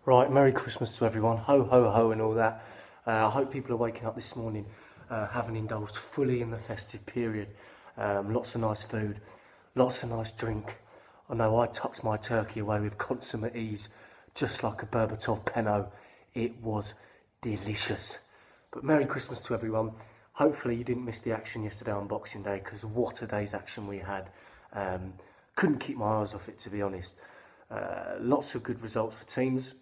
Right, Merry Christmas to everyone, ho ho ho and all that. I hope people are waking up this morning having indulged fully in the festive period. Lots of nice food, lots of nice drink. I know I tucked my turkey away with consummate ease, just like a Berbatov Pinot. It was delicious. But Merry Christmas to everyone. Hopefully you didn't miss the action yesterday on Boxing Day, because what a day's action we had. Couldn't keep my eyes off it, to be honest. Lots of good results for teams.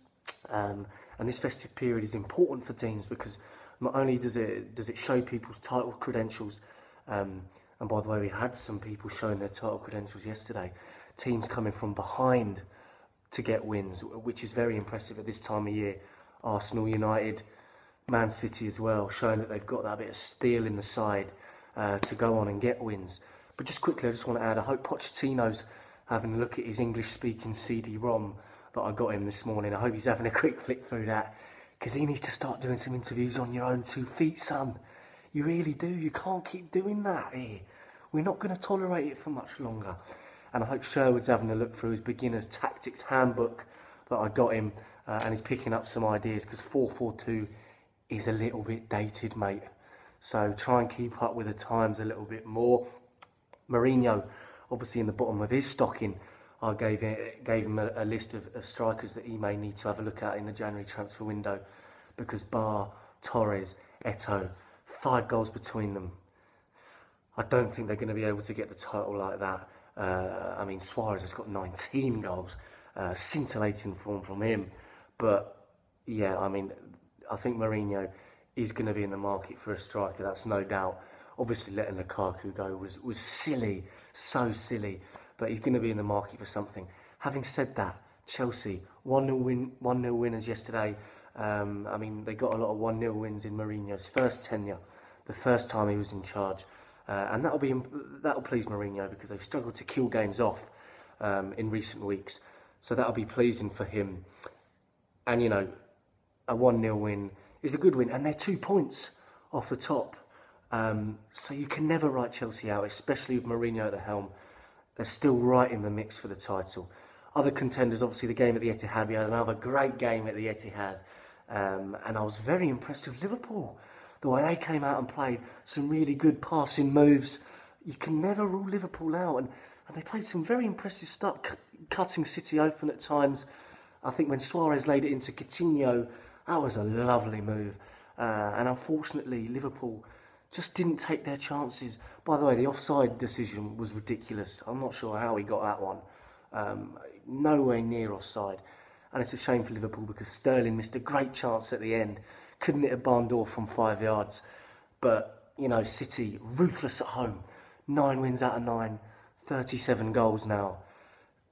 And this festive period is important for teams because not only does it show people's title credentials, and by the way, we had some people showing their title credentials yesterday, teams coming from behind to get wins, which is very impressive at this time of year. Arsenal, United, Man City as well, showing that they've got that bit of steel in the side to go on and get wins. But just quickly, I just want to add, I hope Pochettino's having a look at his English-speaking CD-ROM that I got him this morning. I hope he's having a quick flick through that, because he needs to start doing some interviews on your own 2 feet, son. You really do. You can't keep doing that here. We're not going to tolerate it for much longer. And I hope Sherwood's having a look through his beginner's tactics handbook that I got him, and he's picking up some ideas, because 4-4-2 is a little bit dated, mate. So try and keep up with the times a little bit more. Mourinho, obviously in the bottom of his stocking, I gave him a list of strikers that he may need to have a look at in the January transfer window, because Bar, Torres, Eto'o, 5 goals between them. I don't think they're going to be able to get the title like that. I mean, Suarez has got 19 goals, scintillating form from him. But yeah, I mean, I think Mourinho is going to be in the market for a striker, that's no doubt. Obviously letting Lukaku go was silly, so silly. But he's going to be in the market for something. Having said that, Chelsea, 1-0 winners yesterday. I mean, they got a lot of 1-0 wins in Mourinho's first tenure, the first time he was in charge. And that'll please Mourinho, because they've struggled to kill games off in recent weeks. So that'll be pleasing for him. And, you know, a 1-0 win is a good win. And they're 2 points off the top. So you can never write Chelsea out, especially with Mourinho at the helm. They're still right in the mix for the title. Other contenders, obviously the game at the Etihad. We had another great game at the Etihad. And I was very impressed with Liverpool. The way they came out and played some really good passing moves. You can never rule Liverpool out. And they played some very impressive stuff, cutting City open at times. I think when Suarez laid it into Coutinho, that was a lovely move. And unfortunately, Liverpool just didn't take their chances. By the way, the offside decision was ridiculous. I'm not sure how he got that one. Nowhere near offside. And it's a shame for Liverpool, because Sterling missed a great chance at the end. Couldn't hit a barn door from 5 yards. But, you know, City, ruthless at home. 9 wins out of 9, 37 goals now.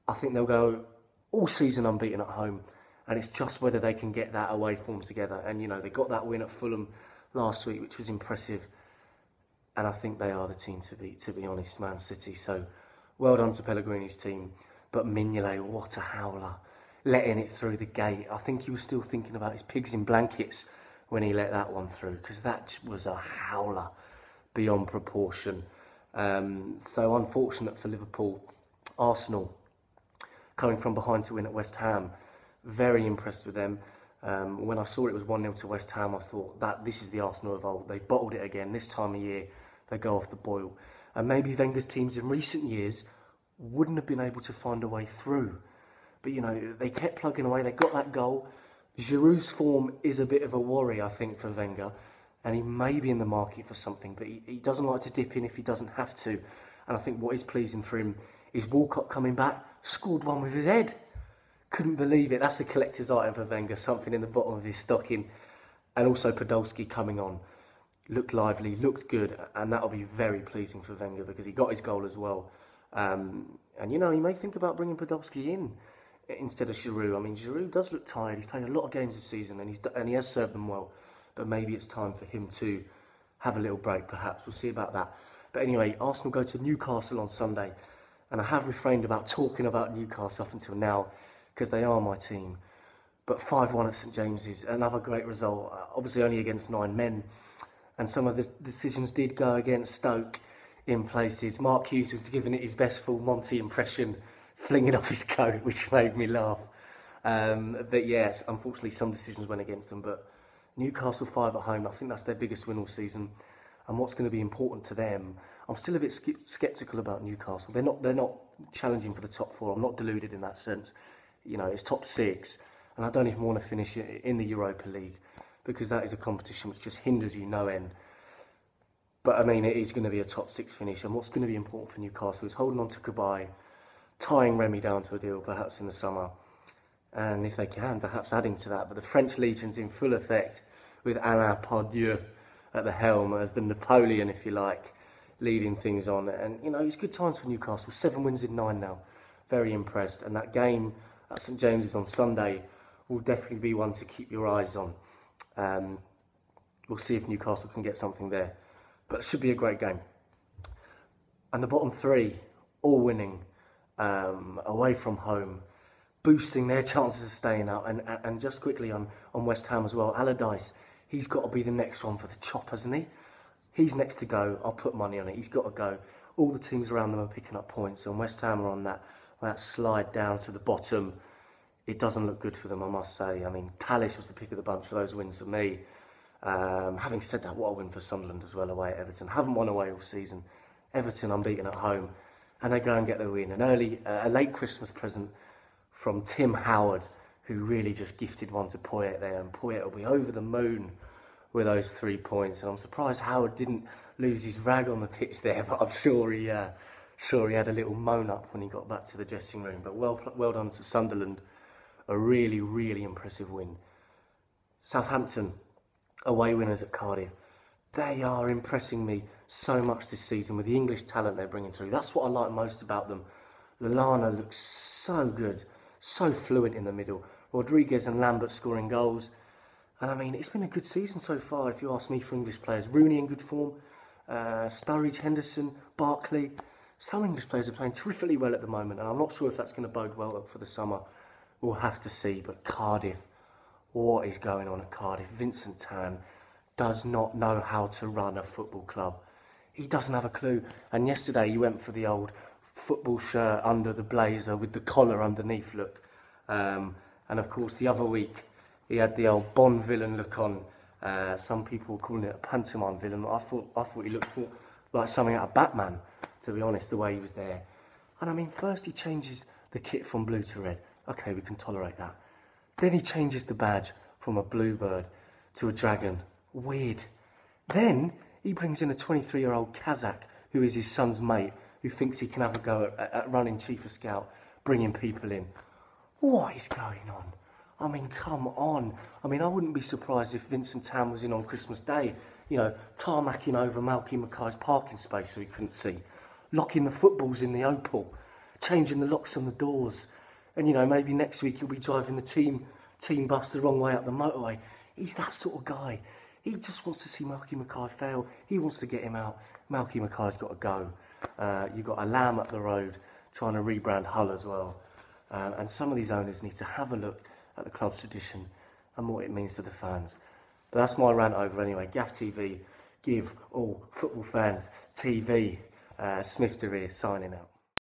I think they'll go all season unbeaten at home. And it's just whether they can get that away form together. And, you know, they got that win at Fulham last week, which was impressive. And I think they are the team to beat, to be honest, Man City. So, well done to Pellegrini's team. But Mignolet, what a howler. Letting it through the gate. I think he was still thinking about his pigs in blankets when he let that one through, because that was a howler beyond proportion. So unfortunate for Liverpool. Arsenal, coming from behind to win at West Ham. Very impressed with them. When I saw it was 1-0 to West Ham, I thought that this is the Arsenal of old. They've bottled it again. This time of year, they go off the boil. And maybe Wenger's teams in recent years wouldn't have been able to find a way through. But, you know, they kept plugging away. They got that goal. Giroud's form is a bit of a worry, I think, for Wenger. And he may be in the market for something, but he doesn't like to dip in if he doesn't have to. And I think what is pleasing for him is Walcott coming back, scored one with his head. Couldn't believe it. That's a collector's item for Wenger, something in the bottom of his stocking. And also Podolski coming on. Looked lively, looked good, and that'll be very pleasing for Wenger, because he got his goal as well. And, you know, he may think about bringing Podolski in instead of Giroud. I mean, Giroud does look tired. He's played a lot of games this season, and he has served them well. But maybe it's time for him to have a little break, perhaps. We'll see about that. But anyway, Arsenal go to Newcastle on Sunday. And I have refrained about talking about Newcastle up until now, because they are my team. But 5-1 at St James's, another great result. Obviously only against 9 men. And some of the decisions did go against Stoke in places. Mark Hughes was giving it his best full Monty impression, flinging off his coat, which made me laugh. But yes, unfortunately some decisions went against them, but Newcastle 5 at home, I think that's their biggest win all season. And what's going to be important to them, I'm still a bit sceptical about Newcastle. They're not challenging for the top 4. I'm not deluded in that sense. You know, it's top 6, and I don't even want to finish it in the Europa League, because that is a competition which just hinders you no end. But I mean, it is going to be a top 6 finish, and what's going to be important for Newcastle is holding on to Cabaye, tying Remy down to a deal perhaps in the summer, and if they can, perhaps adding to that. But the French Legion's in full effect, with Alain Pardieu at the helm as the Napoleon, if you like, leading things on. And, you know, it's good times for Newcastle. 7 wins in 9 now. Very impressed. And that game at St James's on Sunday will definitely be one to keep your eyes on. We'll see if Newcastle can get something there. But it should be a great game. And the bottom 3, all winning, away from home, boosting their chances of staying out. And just quickly on West Ham as well, Allardyce, he's got to be the next one for the chop, hasn't he? He's next to go. I'll put money on it. He's got to go. All the teams around them are picking up points, and West Ham are on that slide down to the bottom. It doesn't look good for them, I must say. I mean, Palace was the pick of the bunch for those wins for me. Having said that, what a win for Sunderland as well away at Everton. Haven't won away all season. Everton unbeaten at home, and they go and get the win. A late Christmas present from Tim Howard, who really just gifted one to Poyet there, and Poyet will be over the moon with those 3 points. And I'm surprised Howard didn't lose his rag on the pitch there, but I'm sure he had a little moan up when he got back to the dressing room. But well done to Sunderland, a really, really impressive win. Southampton, away winners at Cardiff. They are impressing me so much this season with the English talent they're bringing through. That's what I like most about them. Lallana looks so good, so fluent in the middle. Rodriguez and Lambert scoring goals. And I mean, it's been a good season so far, if you ask me, for English players. Rooney in good form, Sturridge, Henderson, Barkley. Some English players are playing terrifically well at the moment, and I'm not sure if that's going to bode well for the summer. We'll have to see. But Cardiff, what is going on at Cardiff? Vincent does not know how to run a football club. He doesn't have a clue. And yesterday he went for the old football shirt under the blazer with the collar underneath look. And of course the other week he had the old Bond villain look on. Some people were calling it a pantomime villain. I thought he looked more like something out of Batman, to be honest, the way he was there. And I mean, first he changes the kit from blue to red. Okay, we can tolerate that. Then he changes the badge from a bluebird to a dragon. Weird. Then he brings in a 23-year-old Kazakh who is his son's mate, who thinks he can have a go at running chief of scout, bringing people in. What is going on? I mean, come on. I mean, I wouldn't be surprised if Vincent was in on Christmas Day, you know, tarmacking over Mackay's parking space so he couldn't see, locking the footballs in the Opal, changing the locks on the doors, and, you know, maybe next week he'll be driving the team bus the wrong way up the motorway. He's that sort of guy. He just wants to see Mackay fail. He wants to get him out. Mackay's got to go. You've got a lamb up the road trying to rebrand Hull as well. And some of these owners need to have a look at the club's tradition and what it means to the fans. But that's my rant over anyway. GAFF.TV, give all football fans TV. Smiffta here, signing out.